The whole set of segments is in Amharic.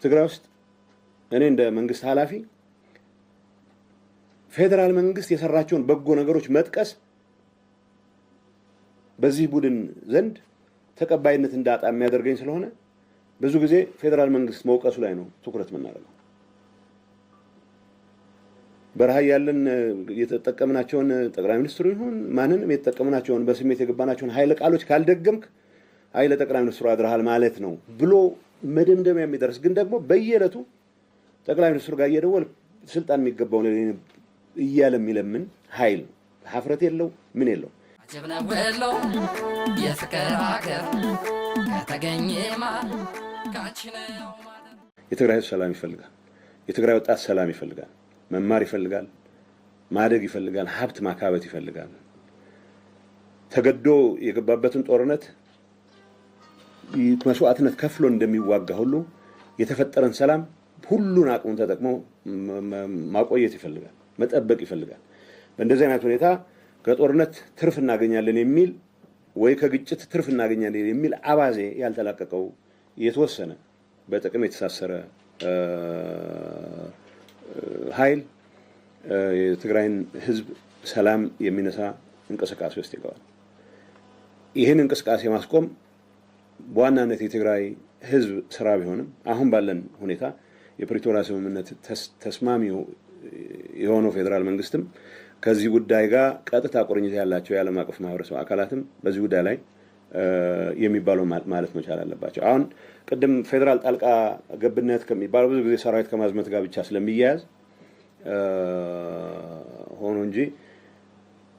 ትግራይ ውስጥ እኔ እንደ መንግስት ኃላፊ ፌደራል መንግስት የሰራቸውን በጎ ነገሮች መጥቀስ በዚህ ቡድን ዘንድ ተቀባይነት እንዳጣ የሚያደርገኝ ስለሆነ ብዙ ጊዜ ፌደራል መንግስት መውቀሱ ላይ ነው ትኩረት የምናደርገው። በረሃ ያለን የተጠቀምናቸውን ጠቅላይ ሚኒስትሩ ይሁን ማንንም የተጠቀምናቸውን በስሜት የገባናቸውን ኃይለ ቃሎች ካልደገምክ ኃይለ ጠቅላይ ሚኒስትሩ አድርሃል ማለት ነው ብሎ መደምደሚያ የሚደርስ ግን ደግሞ በየዕለቱ ጠቅላይ ሚኒስትሩ ጋር እየደወለ ስልጣን የሚገባው እያለ የሚለምን ኃይል ሀፍረት የለው ምን የለው። አጀብነ ወሎ የፍቅር ሀገር ከተገኘማ ካንቺነው ማለት የትግራይ ሰላም ይፈልጋል። የትግራይ ወጣት ሰላም ይፈልጋል። መማር ይፈልጋል። ማደግ ይፈልጋል። ሀብት ማካበት ይፈልጋል። ተገዶ የገባበትን ጦርነት መስዋዕትነት ከፍሎ እንደሚዋጋ ሁሉ የተፈጠረን ሰላም ሁሉን አቅሙን ተጠቅሞ ማቆየት ይፈልጋል። መጠበቅ ይፈልጋል። በእንደዚህ አይነት ሁኔታ ከጦርነት ትርፍ እናገኛለን የሚል ወይ ከግጭት ትርፍ እናገኛለን የሚል አባዜ ያልተላቀቀው የተወሰነ በጥቅም የተሳሰረ ኃይል የትግራይን ህዝብ ሰላም የሚነሳ እንቅስቃሴ ውስጥ ይገባል። ይህን እንቅስቃሴ ማስቆም በዋናነት የትግራይ ህዝብ ስራ ቢሆንም አሁን ባለን ሁኔታ የፕሪቶሪያ ስምምነት ተስማሚው የሆነው ፌደራል መንግስትም ከዚህ ጉዳይ ጋር ቀጥታ ቁርኝት ያላቸው የዓለም አቀፍ ማህበረሰብ አካላትም በዚህ ጉዳይ ላይ የሚባለው ማለት መቻል አለባቸው። አሁን ቅድም ፌደራል ጣልቃ ገብነት ከሚባለው ብዙ ጊዜ ሰራዊት ከማዝመት ጋር ብቻ ስለሚያያዝ ሆኖ እንጂ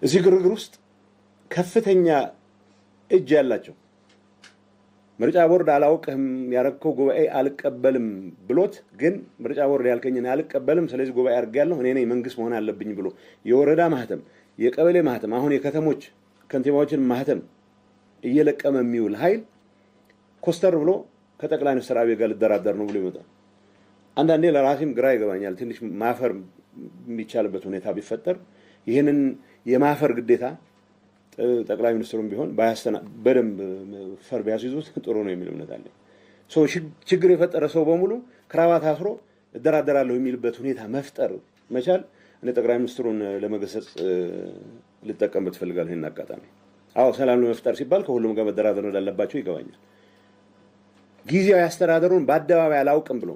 እዚህ ግርግር ውስጥ ከፍተኛ እጅ ያላቸው ምርጫ ቦርድ አላውቅህም ያረከው ጉባኤ አልቀበልም ብሎት ግን ምርጫ ቦርድ ያልከኝን አልቀበልም ስለዚህ ጉባኤ አድርጌያለሁ እኔ ነኝ መንግስት መሆን አለብኝ ብሎ የወረዳ ማህተም የቀበሌ ማህተም አሁን የከተሞች ከንቲባዎችን ማህተም እየለቀመ የሚውል ኃይል ኮስተር ብሎ ከጠቅላይ ሚኒስትር አብይ ጋር ልደራደር ነው ብሎ ይመጣል። አንዳንዴ ለራሴም ግራ ይገባኛል። ትንሽ ማፈር የሚቻልበት ሁኔታ ቢፈጠር ይሄንን የማፈር ግዴታ ጠቅላይ ሚኒስትሩም ቢሆን በደንብ ፈር ቢያስይዙት ጥሩ ነው የሚል እምነት አለኝ። ችግር የፈጠረ ሰው በሙሉ ክራባት አስሮ እደራደራለሁ የሚልበት ሁኔታ መፍጠር መቻል እኔ ጠቅላይ ሚኒስትሩን ለመገሰጽ ልጠቀምበት ፈልጋለሁ ይሄን አጋጣሚ። አዎ ሰላም ለመፍጠር ሲባል ከሁሉም ጋር መደራደር እንዳለባቸው ይገባኛል። ጊዜያዊ አስተዳደሩን በአደባባይ አላውቅም ብሎ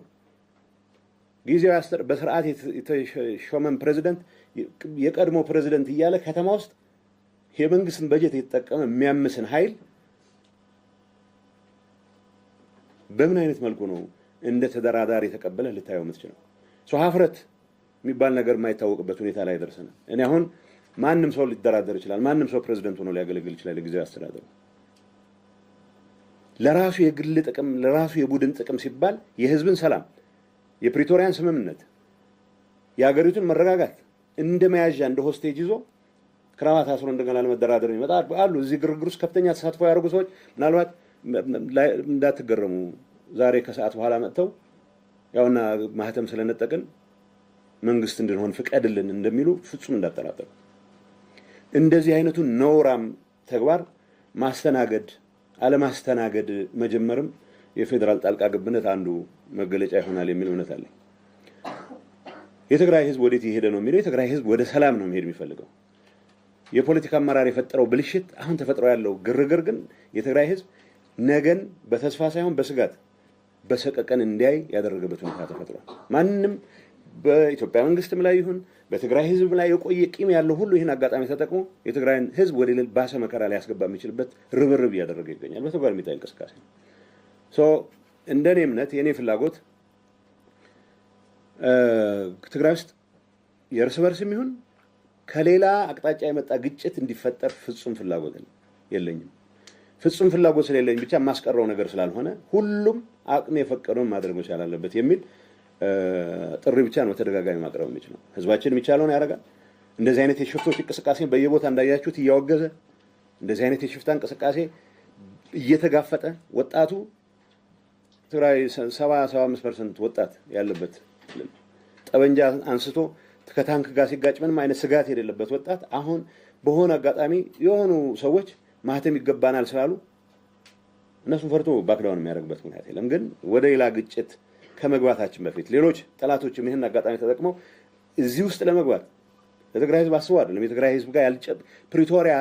ጊዜያዊ በስርዓት የተሾመን ፕሬዝዳንት የቀድሞ ፕሬዝዳንት እያለ ከተማ ውስጥ የመንግስትን በጀት የተጠቀመ የሚያምስን ኃይል በምን አይነት መልኩ ነው እንደ ተደራዳሪ ተቀበለ ልታየው የምትችለው? ሀፍረት የሚባል ነገር የማይታወቅበት ሁኔታ ላይ ደርሰናል። እኔ አሁን ማንም ሰው ሊደራደር ይችላል። ማንም ሰው ፕሬዝዳንት ሆኖ ሊያገለግል ይችላል። ጊዜያዊ አስተዳደሩ ለራሱ የግል ጥቅም ለራሱ የቡድን ጥቅም ሲባል የህዝብን ሰላም የፕሪቶሪያን ስምምነት የሀገሪቱን መረጋጋት እንደመያዣ እንደ ሆስቴጅ ይዞ ክራባት አስሮ እንደገና ለመደራደር ይመጣል አሉ። እዚህ ግርግር ውስጥ ከፍተኛ ተሳትፎ ያደርጉ ሰዎች ምናልባት እንዳትገረሙ ዛሬ ከሰዓት በኋላ መጥተው ያውና ማህተም ስለነጠቅን መንግስት እንድንሆን ፍቀድልን እንደሚሉ ፍጹም እንዳጠራጠሩ። እንደዚህ አይነቱ ነውራም ተግባር ማስተናገድ አለማስተናገድ መጀመርም የፌደራል ጣልቃ ገብነት አንዱ መገለጫ ይሆናል የሚል እምነት አለኝ። የትግራይ ህዝብ ወዴት ይሄደ ነው የሚለው? የትግራይ ህዝብ ወደ ሰላም ነው መሄድ የሚፈልገው። የፖለቲካ አመራር የፈጠረው ብልሽት አሁን ተፈጥሮ ያለው ግርግር ግን የትግራይ ህዝብ ነገን በተስፋ ሳይሆን በስጋት በሰቀቀን እንዲያይ ያደረገበት ሁኔታ ተፈጥሯል። ማንንም በኢትዮጵያ መንግስትም ላይ ይሁን በትግራይ ህዝብ ላይ የቆየ ቂም ያለው ሁሉ ይህን አጋጣሚ ተጠቅሞ የትግራይን ህዝብ ወደ ሌላ ባሰ መከራ ላይ ያስገባ የሚችልበት ርብርብ እያደረገ ይገኛል። በተግባር የሚታይ እንቅስቃሴ ነው። እንደኔ እምነት የኔ ፍላጎት ትግራይ ውስጥ የእርስ በርስም ይሁን ከሌላ አቅጣጫ የመጣ ግጭት እንዲፈጠር ፍጹም ፍላጎት የለኝም። ፍጹም ፍላጎት ስለሌለኝ ብቻ ማስቀረው ነገር ስላልሆነ ሁሉም አቅም የፈቀደውን ማድረግ መቻል አለበት የሚል ጥሪ ብቻ ነው ተደጋጋሚ ማቅረብ የሚችለው። ህዝባችን የሚቻለውን ያደርጋል። እንደዚህ አይነት የሽፍቶች እንቅስቃሴ በየቦታ እንዳያችሁት እያወገዘ እንደዚህ አይነት የሽፍታ እንቅስቃሴ እየተጋፈጠ ወጣቱ ትግራይ 70-75% ወጣት ያለበት ጠበንጃ አንስቶ ከታንክ ጋር ሲጋጭ ምንም አይነት ስጋት የሌለበት ወጣት አሁን በሆነ አጋጣሚ የሆኑ ሰዎች ማህተም ይገባናል ስላሉ እነሱ ፈርቶ ባክዳውን የሚያደርግበት ምክንያት የለም። ግን ወደ ሌላ ግጭት ከመግባታችን በፊት ሌሎች ጠላቶችም ይሄን አጋጣሚ ተጠቅመው እዚህ ውስጥ ለመግባት ለትግራይ ህዝብ አስበው አይደለም የትግራይ ህዝብ ጋር ፕሪቶሪያ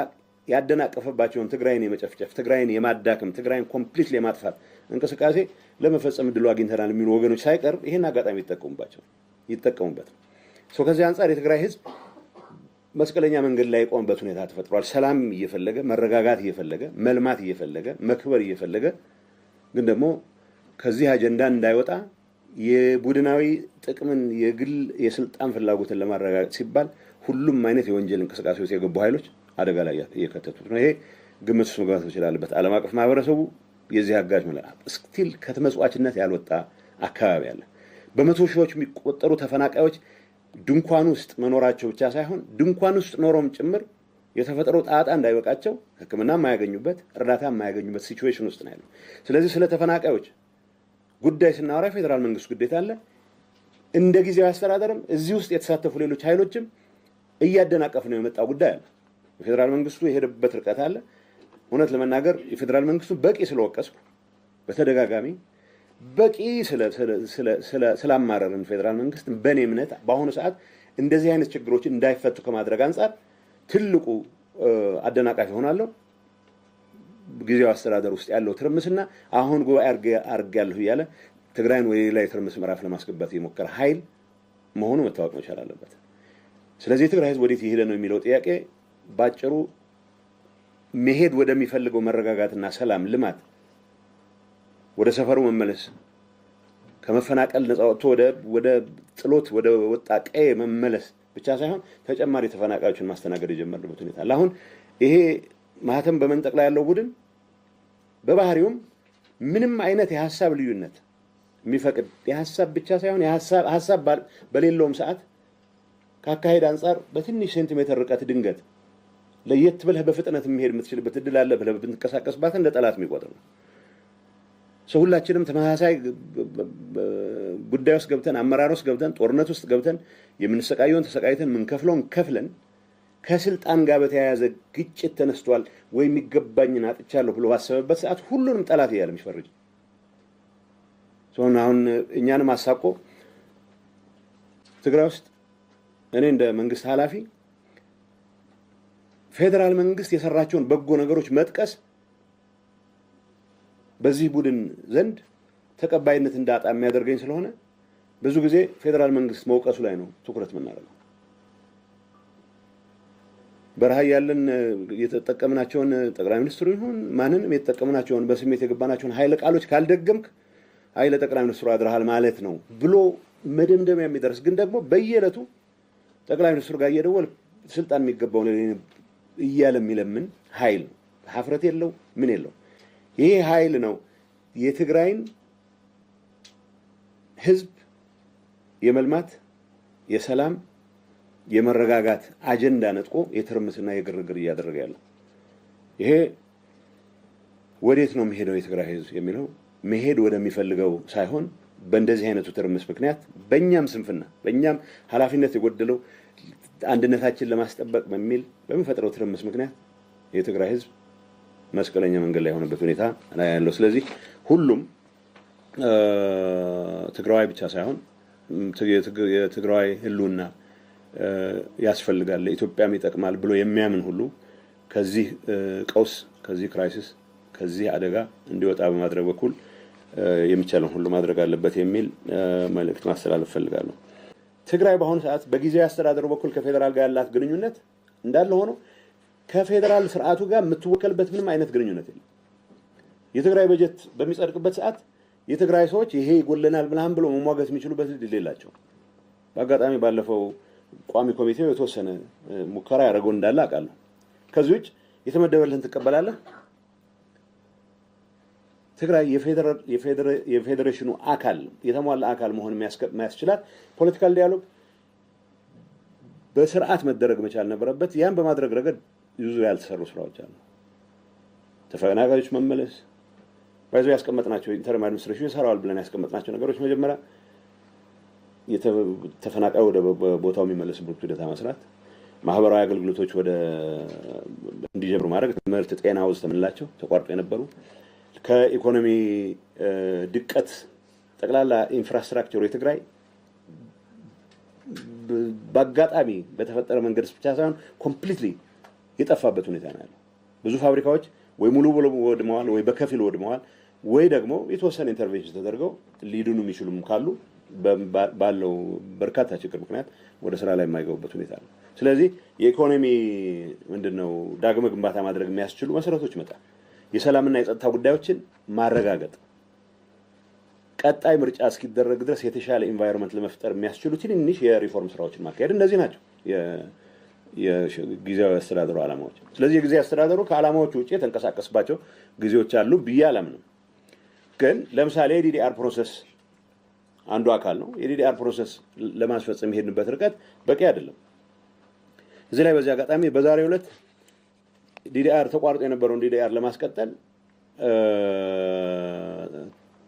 ያደናቀፈባቸውን ትግራይን የመጨፍጨፍ ትግራይን የማዳከም ትግራይን ኮምፕሊትሊ የማጥፋት እንቅስቃሴ ለመፈጸም ድሉ አግኝተናል የሚሉ ወገኖች ሳይቀር ይሄን አጋጣሚ ይጠቀሙበት ከዚህ አንፃር የትግራይ ህዝብ መስቀለኛ መንገድ ላይ የቆመበት ሁኔታ ተፈጥሯል። ሰላም እየፈለገ መረጋጋት እየፈለገ መልማት እየፈለገ መክበር እየፈለገ ግን ደግሞ ከዚህ አጀንዳ እንዳይወጣ የቡድናዊ ጥቅምን የግል የስልጣን ፍላጎትን ለማረጋገጥ ሲባል ሁሉም አይነት የወንጀል እንቅስቃሴዎች የገቡ ኃይሎች አደጋ ላይ እየከተቱት ነው። ይሄ ግምት ውስጥ መግባት ይችላልበት ዓለም አቀፍ ማህበረሰቡ የዚህ አጋዥ ማለት ስቲል ከተመጽዋችነት ያልወጣ አካባቢ አለ። በመቶ ሺዎች የሚቆጠሩ ተፈናቃዮች ድንኳን ውስጥ መኖራቸው ብቻ ሳይሆን ድንኳን ውስጥ ኖሮም ጭምር የተፈጠረው ጣጣ እንዳይበቃቸው ሕክምና የማያገኙበት እርዳታ የማያገኙበት ሲቹዌሽን ውስጥ ነው ያለው። ስለዚህ ስለ ተፈናቃዮች ጉዳይ ስናወራ ፌደራል መንግስት ግዴታ አለ። እንደ ጊዜያዊ አስተዳደርም እዚህ ውስጥ የተሳተፉ ሌሎች ኃይሎችም እያደናቀፉ ነው የመጣው ጉዳይ አለ። የፌደራል መንግስቱ የሄደበት ርቀት አለ። እውነት ለመናገር የፌደራል መንግስቱ በቂ ስለወቀስኩ በተደጋጋሚ በቂ ስላማረርን ፌደራል መንግስት በኔ እምነት በአሁኑ ሰዓት እንደዚህ አይነት ችግሮችን እንዳይፈቱ ከማድረግ አንፃር ትልቁ አደናቃፊ ሆናለሁ ጊዜያዊ አስተዳደር ውስጥ ያለው ትርምስና አሁን ጉባኤ አርጋለሁ ያለ ትግራይን ወደ ሌላ የትርምስ ምዕራፍ ለማስገባት የሞከረ ኃይል መሆኑ መታወቅ መቻል አለበት። ስለዚህ ትግራይ ህዝብ ወዴት ይሄደ ነው የሚለው ጥያቄ ባጭሩ መሄድ ወደሚፈልገው መረጋጋትና ሰላም ልማት ወደ ሰፈሩ መመለስ ከመፈናቀል ነፃ ወጥቶ ወደ ጥሎት ወደ ወጣ ቀዬ መመለስ ብቻ ሳይሆን ተጨማሪ ተፈናቃዮችን ማስተናገድ የጀመረበት ሁኔታ አለ። አሁን ይሄ ማህተም በመንጠቅ ላይ ያለው ቡድን በባህሪውም ምንም አይነት የሐሳብ ልዩነት የሚፈቅድ የሐሳብ ብቻ ሳይሆን የሐሳብ በሌለውም ሰዓት ካካሄድ አንፃር በትንሽ ሴንቲሜትር ርቀት ድንገት ለየት ብለህ በፍጥነት መሄድ የምትችልበት እድል አለ ብለህ ብትንቀሳቀስባት እንደ ጠላት የሚቆጥር ነው። ሁላችንም ተመሳሳይ ጉዳይ ውስጥ ገብተን አመራር ውስጥ ገብተን ጦርነት ውስጥ ገብተን የምንሰቃየውን ተሰቃይተን ምንከፍለውን ከፍለን ከስልጣን ጋር በተያያዘ ግጭት ተነስቷል ወይ የሚገባኝን አጥቻለሁ ብሎ ባሰበበት ሰዓት ሁሉንም ጠላት ይያል የሚፈርጅ አሁን እኛንም አሳቆ ትግራይ ውስጥ እኔ እንደ መንግስት ኃላፊ ፌደራል መንግስት የሰራቸውን በጎ ነገሮች መጥቀስ በዚህ ቡድን ዘንድ ተቀባይነት እንዳጣ የሚያደርገኝ ስለሆነ ብዙ ጊዜ ፌደራል መንግስት መውቀሱ ላይ ነው ትኩረት የምናደርገው። በረሃ ያለን የተጠቀምናቸውን ጠቅላይ ሚኒስትሩ ይሁን ማንንም የተጠቀምናቸውን በስሜት የገባናቸውን ኃይለ ቃሎች ካልደገምክ ኃይለ ጠቅላይ ሚኒስትሩ አድርሃል ማለት ነው ብሎ መደምደሚያ የሚደርስ ግን ደግሞ በየዕለቱ ጠቅላይ ሚኒስትሩ ጋር እየደወለ ስልጣን የሚገባው እያለ የሚለምን ኃይል ሀፍረት የለው ምን የለው። ይሄ ኃይል ነው የትግራይን ህዝብ የመልማት የሰላም የመረጋጋት አጀንዳ ነጥቆ የትርምስና የግርግር እያደረገ ያለው። ይሄ ወዴት ነው የሚሄደው የትግራይ ህዝብ የሚለው መሄድ ወደሚፈልገው ሳይሆን በእንደዚህ አይነቱ ትርምስ ምክንያት በእኛም ስንፍና በእኛም ኃላፊነት የጎደለው አንድነታችን ለማስጠበቅ በሚል በሚፈጥረው ትርምስ ምክንያት የትግራይ ህዝብ መስቀለኛ መንገድ ላይ ሆነበት ሁኔታ ላይ ያለው። ስለዚህ ሁሉም ትግራዋይ ብቻ ሳይሆን የትግራዋይ ህልውና ያስፈልጋል ለኢትዮጵያም ይጠቅማል ብሎ የሚያምን ሁሉ ከዚህ ቀውስ ከዚህ ክራይሲስ ከዚህ አደጋ እንዲወጣ በማድረግ በኩል የሚቻለውን ሁሉ ማድረግ አለበት የሚል መልእክት ማስተላለፍ ፈልጋለሁ። ትግራይ በአሁኑ ሰዓት በጊዜያዊ አስተዳደሩ በኩል ከፌደራል ጋር ያላት ግንኙነት እንዳለ ሆኖ ከፌደራል ስርዓቱ ጋር የምትወከልበት ምንም አይነት ግንኙነት የለም። የትግራይ በጀት በሚጸድቅበት ሰዓት የትግራይ ሰዎች ይሄ ይጎለናል ምናምን ብሎ መሟገት የሚችሉበት እድል የላቸው። በአጋጣሚ ባለፈው ቋሚ ኮሚቴው የተወሰነ ሙከራ ያደረገው እንዳለ አውቃለሁ። ከዚህ ውጭ የተመደበልህን ትቀበላለህ። ትግራይ የፌዴሬሽኑ አካል የተሟላ አካል መሆን የሚያስችላት ፖለቲካል ዲያሎግ በስርዓት መደረግ መቻል ነበረበት። ያን በማድረግ ረገድ ብዙ ያልተሰሩ ስራዎች አሉ። ተፈናቃዮች መመለስ ባይዞ ያስቀመጥናቸው ኢንተርም አድሚኒስትሬሽን ይሰራዋል ብለን ያስቀመጥናቸው ነገሮች መጀመሪያ ተፈናቃዩ ወደ ቦታው የሚመለስበት ሂደት መስራት፣ ማህበራዊ አገልግሎቶች ወደ እንዲጀምሩ ማድረግ፣ ትምህርት፣ ጤና ውስጥ ተመላቸው ተቋርጦ የነበሩ ከኢኮኖሚ ድቀት ጠቅላላ ኢንፍራስትራክቸሩ የትግራይ በአጋጣሚ በተፈጠረ መንገድ ብቻ ሳይሆን ኮምፕሊትሊ የጠፋበት ሁኔታ ነው ያለው። ብዙ ፋብሪካዎች ወይ ሙሉ በሙሉ ወድመዋል፣ ወይ በከፊል ወድመዋል፣ ወይ ደግሞ የተወሰነ ኢንተርቬንሽን ተደርገው ሊድኑ የሚችሉም ካሉ ባለው በርካታ ችግር ምክንያት ወደ ስራ ላይ የማይገቡበት ሁኔታ ነው። ስለዚህ የኢኮኖሚ ምንድነው ዳግመ ግንባታ ማድረግ የሚያስችሉ መሰረቶች መጣ፣ የሰላምና የጸጥታ ጉዳዮችን ማረጋገጥ፣ ቀጣይ ምርጫ እስኪደረግ ድረስ የተሻለ ኢንቫይሮንመንት ለመፍጠር የሚያስችሉ ትንንሽ የሪፎርም ስራዎችን ማካሄድ፣ እንደዚህ ናቸው የጊዜያዊ አስተዳደሩ ዓላማዎች። ስለዚህ የጊዜያዊ አስተዳደሩ ከዓላማዎቹ ውጪ የተንቀሳቀስባቸው ጊዜዎች አሉ ብዬ አላምንም። ግን ለምሳሌ የዲዲአር ፕሮሰስ አንዱ አካል ነው። የዲዲአር ፕሮሰስ ለማስፈጸም የሄድንበት ርቀት በቂ አይደለም። እዚህ ላይ በዚህ አጋጣሚ በዛሬው ዕለት ዲዲአር ተቋርጦ የነበረውን ዲዲአር ለማስቀጠል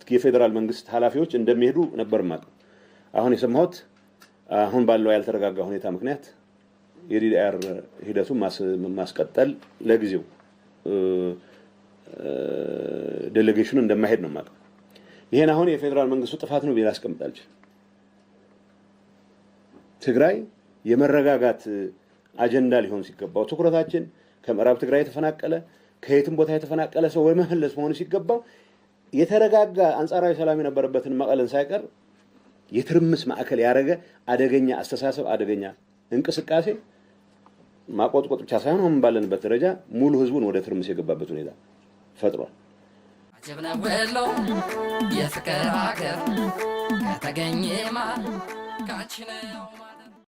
የፌደራል መንግስት ኃላፊዎች እንደሚሄዱ ነበር ማለት። አሁን የሰማሁት አሁን ባለው ያልተረጋጋ ሁኔታ ምክንያት የዲዲአር ሂደቱን ማስቀጠል ለጊዜው ዴሌጌሽኑ እንደማይሄድ ነው ማለት። ይሄን አሁን የፌደራል መንግስቱ ጥፋት ነው ቢል አስቀምጣል። ትግራይ የመረጋጋት አጀንዳ ሊሆን ሲገባው ትኩረታችን ከምዕራብ ትግራይ የተፈናቀለ ከየትም ቦታ የተፈናቀለ ሰው ወይ መመለስ መሆኑ ሲገባው የተረጋጋ አንጻራዊ ሰላም የነበረበትን መቀለን ሳይቀር የትርምስ ማዕከል ያረገ አደገኛ አስተሳሰብ አደገኛ እንቅስቃሴ ማቆጥቆጥ ብቻ ሳይሆን አሁን ባለንበት ደረጃ ሙሉ ህዝቡን ወደ ትርምስ የገባበት ሁኔታ ፈጥሯል። አጀብነ ወሎ የፍቅር ሀገር ከተገኘማ ካንቺ ነው